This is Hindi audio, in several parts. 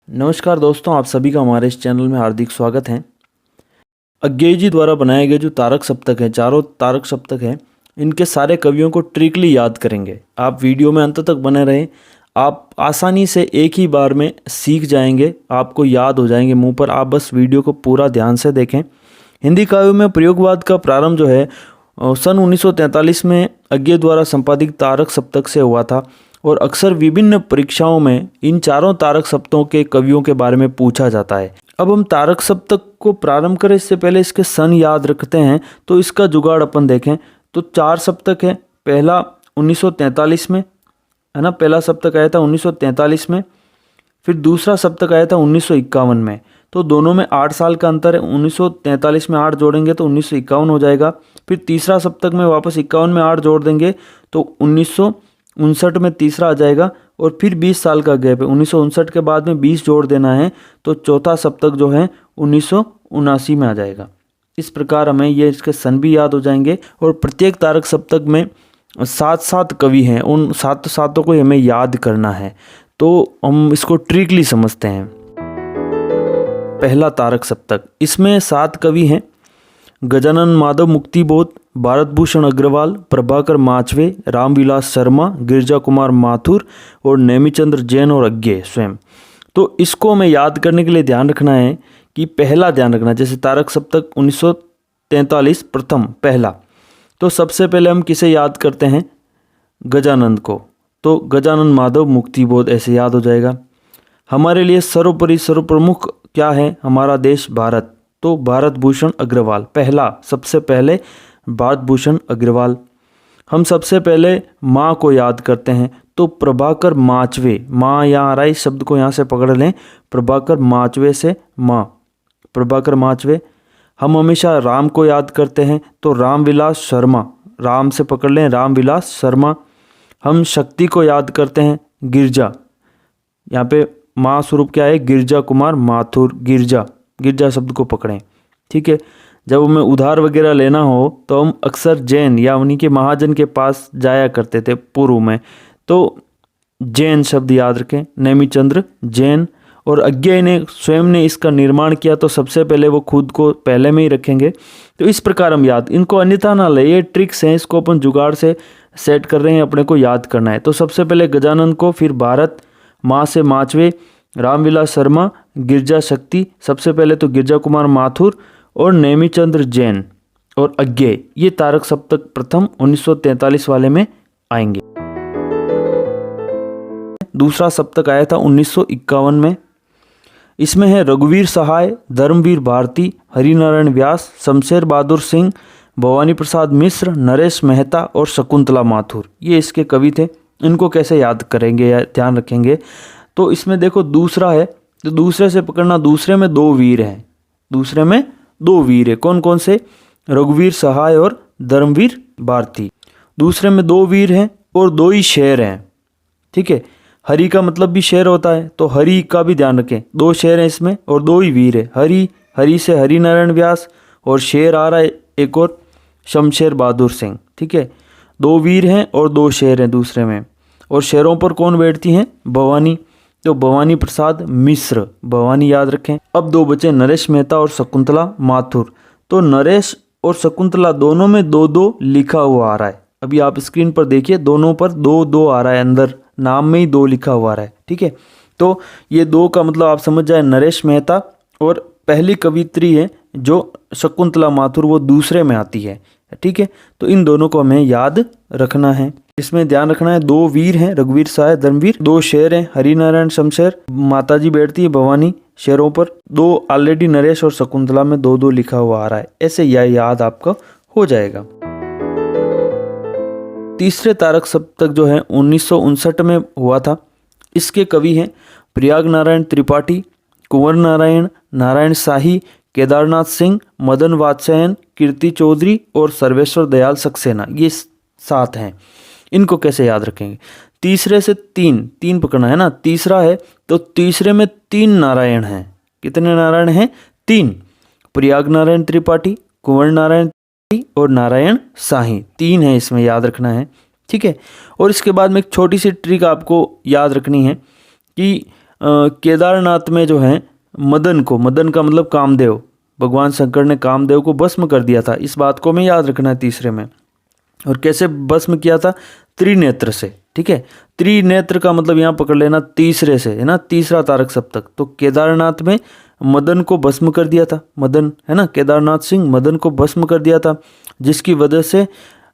नमस्कार दोस्तों, आप सभी का हमारे इस चैनल में हार्दिक स्वागत है। अज्ञेय जी द्वारा बनाए गए जो तारक सप्तक है, चारों तारक सप्तक है, इनके सारे कवियों को ट्रिकली याद करेंगे। आप वीडियो में अंत तक बने रहें, आप आसानी से एक ही बार में सीख जाएंगे, आपको याद हो जाएंगे मुंह पर। आप बस वीडियो को पूरा ध्यान से देखें। हिंदी काव्यों में प्रयोगवाद का प्रारंभ जो है सन 1943 में अज्ञेय द्वारा संपादित तारक सप्तक से हुआ था और अक्सर विभिन्न परीक्षाओं में इन चारों तारक सप्तकों के कवियों के बारे में पूछा जाता है। अब हम तारक सप्तक को प्रारंभ करें इससे पहले इसके सन याद रखते हैं, तो इसका जुगाड़ अपन देखें तो 4 सप्तक है। पहला 1943 में है ना, पहला सप्तक आया था 1943 में, फिर दूसरा सप्तक आया था 1951 में। तो दोनों में 8 साल का अंतर है। 1943 में 8 जोड़ेंगे तो 1951 हो जाएगा। फिर तीसरा सप्तक में वापस 51 में 8 जोड़ देंगे तो 1959 में तीसरा आ जाएगा और फिर 20 साल का गैप है। 1959 के बाद में 20 जोड़ देना है तो चौथा सप्तक जो है 1979 में आ जाएगा। इस प्रकार हमें ये इसके सन भी याद हो जाएंगे और प्रत्येक तारक सप्तक में 7 कवि हैं, उन 7 को हमें याद करना है। तो हम इसको ट्रिकली समझते हैं। पहला तारक सप्तक, इसमें 7 कवि हैं। गजानन माधव मुक्तिबोध, भारत भूषण अग्रवाल, प्रभाकर माचवे, रामविलास शर्मा, गिरजा कुमार माथुर और नेमिचंद्र जैन और अज्ञेय स्वयं। तो इसको हमें याद करने के लिए ध्यान रखना है कि पहला ध्यान रखना, जैसे तारक सप्तक 1943 प्रथम पहला, तो सबसे पहले हम किसे याद करते हैं? गजानंद को। तो गजानन माधव मुक्तिबोध ऐसे याद हो जाएगा। हमारे लिए सर्वोपरि सर्वप्रमुख क्या है? हमारा देश भारत, तो भारत भूषण अग्रवाल पहला, सबसे पहले भारत भूषण अग्रवाल। हम सबसे पहले माँ को याद करते हैं तो प्रभाकर माचवे, माँ यहाँ आ रहा है, इस शब्द को यहाँ से पकड़ लें, प्रभाकर माचवे से माँ, प्रभाकर माचवे। हम हमेशा राम को याद करते हैं तो रामविलास शर्मा, राम से पकड़ लें, रामविलास शर्मा। हम शक्ति को याद करते हैं गिरजा, यहाँ पे माँ स्वरूप क्या है? गिरजा कुमार माथुर, गिरजा, गिरजा शब्द को पकड़ें, ठीक है। जब हमें उधार वगैरह लेना हो तो हम अक्सर जैन या उन्हीं के महाजन के पास जाया करते थे पूर्व में, तो जैन शब्द याद रखें, नेमिचंद्र जैन। और अज्ञेय ने स्वयं ने इसका निर्माण किया तो सबसे पहले वो खुद को पहले में ही रखेंगे। तो इस प्रकार हम याद, इनको अन्यथा ना ले, ये ट्रिक्स हैं, इसको अपन जुगाड़ से सेट कर रहे हैं, अपने को याद करना है। तो सबसे पहले गजानन को, फिर भारत, माँ से माचवे, रामविलास शर्मा, गिरजा शक्ति, सबसे पहले तो गिरजा कुमार माथुर और नेमिचंद्र जैन और अज्ञेय। ये तारक सप्तक प्रथम 1943 वाले में आएंगे। दूसरा सप्तक आया था 1951 में। इसमें है रघुवीर सहाय, धर्मवीर भारती, हरिनारायण व्यास, शमशेर बहादुर सिंह, भवानी प्रसाद मिश्र, नरेश मेहता और शकुंतला माथुर। ये इसके कवि थे। इनको कैसे याद करेंगे या ध्यान रखेंगे? तो इसमें देखो दूसरा है, तो दूसरे से पकड़ना, दूसरे में 2 वीर हैं, दूसरे में 2 वीर है। कौन कौन से? रघुवीर सहाय और धर्मवीर भारती। दूसरे में 2 वीर हैं और 2 ही शेर हैं, ठीक है। हरि का मतलब भी शेर होता है, तो हरि का भी ध्यान रखें, 2 शेर हैं इसमें और 2 ही वीर है। हरि से हरिनारायण व्यास और शेर आ रहा है एक और, शमशेर बहादुर सिंह, ठीक है। 2 वीर हैं और 2 शेर हैं दूसरे में। और शेरों पर कौन बैठती हैं? भवानी, तो भवानी प्रसाद मिश्र, भवानी याद रखें। अब 2 बचे, नरेश मेहता और शकुंतला माथुर। तो नरेश और शकुंतला दोनों में 2-2 लिखा हुआ आ रहा है। अभी आप स्क्रीन पर देखिए, दोनों पर 2-2 आ रहा है, अंदर नाम में ही 2 लिखा हुआ आ रहा है, ठीक है। तो ये 2 का मतलब आप समझ जाए, नरेश मेहता और पहली कवित्री है जो शकुंतला माथुर, वो दूसरे में आती है, ठीक है। तो इन दोनों को हमें याद रखना है। इसमें ध्यान रखना है 2 वीर हैं, रघुवीर सहाय, धर्मवीर, 2 शेर हैं, हरिनारायण शमशेर, माताजी बैठती है भवानी शेरों पर, 2 ऑलरेडी नरेश और शकुंतला में 2-2 लिखा हुआ आ रहा है। ऐसे यह याद आपका हो जाएगा। तीसरे तारक सप्तक जो है 1959 में हुआ था। इसके कवि हैं प्रयाग नारायण त्रिपाठी, कुंवर नारायण, नारायण शाही, केदारनाथ सिंह, मदन वात्स्यायन, कीर्ति चौधरी और सर्वेश्वर दयाल सक्सेना। ये 7 हैं। इनको कैसे याद रखेंगे? तीसरे से 3 पकड़ना है ना। तीसरा है तो तीसरे में 3 नारायण हैं। कितने नारायण हैं? 3। प्रयाग नारायण त्रिपाठी, कुंवर नारायण और नारायण शाही, 3 है, इसमें याद रखना है, ठीक है। और इसके बाद में एक छोटी सी ट्रिक आपको याद रखनी है कि केदारनाथ में जो है मदन का मतलब कामदेव, भगवान शंकर ने कामदेव को भस्म कर दिया था। इस बात को हमें याद रखना है तीसरे में। और कैसे भस्म किया था? त्रिनेत्र से, ठीक है। त्रिनेत्र का मतलब यहाँ पकड़ लेना तीसरे से, है ना, तीसरा तारक सप्तक। तो केदारनाथ में मदन को भस्म कर दिया था, मदन, है ना, केदारनाथ सिंह मदन को भस्म कर दिया था, जिसकी वजह से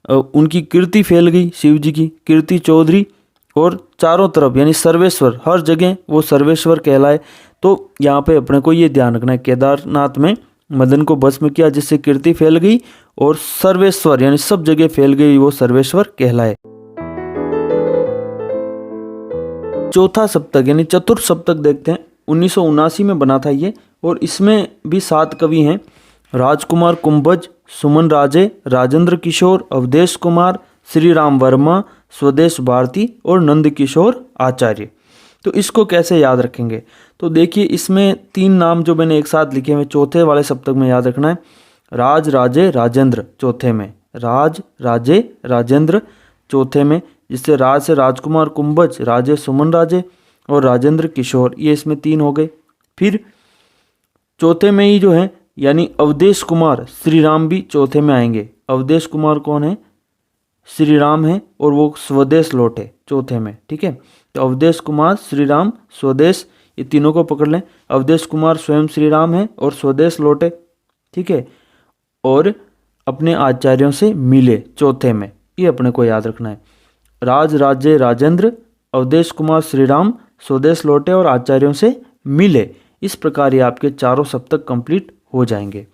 उनकी कीर्ति फैल गई, शिव जी की कीर्ति चौधरी, और चारों तरफ यानी सर्वेश्वर, हर जगह वो सर्वेश्वर कहलाए। तो यहाँ पे अपने को ये ध्यान रखना है, केदारनाथ में मदन को भस्म किया जिससे कीर्ति फैल गई, और सर्वेश्वर यानी सब जगह फैल गई, वो सर्वेश्वर कहलाए। चौथा सप्तक यानी चतुर्थ सप्तक देखते हैं। 1979 में बना था ये, और इसमें भी 7 कवि हैं: राजकुमार कुंभज, सुमन राजे, राजेंद्र किशोर, अवधेश कुमार, श्री राम वर्मा, स्वदेश भारती और नंद किशोर आचार्य। तो इसको कैसे याद रखेंगे? तो देखिए, इसमें 3 नाम जो मैंने एक साथ लिखे हुए चौथे वाले सप्तक में याद रखना है। राज राजे राजेंद्र चौथे में, राज राजे राजेंद्र चौथे में, जिससे राज से राजकुमार कुंभज, राजे सुमन राजे और राजेंद्र किशोर, ये इसमें 3 हो गए। फिर चौथे में ही जो है यानी अवधेश कुमार श्री राम भी चौथे में आएंगे। अवधेश कुमार कौन है? श्री राम है, और वो स्वदेश लौटे चौथे में, ठीक है। तो अवधेश कुमार, श्री राम, स्वदेश, ये तीनों को पकड़ लें। अवधेश कुमार स्वयं श्री राम है और स्वदेश लौटे, ठीक है, और अपने आचार्यों से मिले चौथे में, ये अपने को याद रखना है। राज राज्य राजेंद्र, अवधेश कुमार श्री राम, स्वदेश लौटे और आचार्यों से मिले। इस प्रकार ये आपके चारों सप्तक कंप्लीट हो जाएंगे।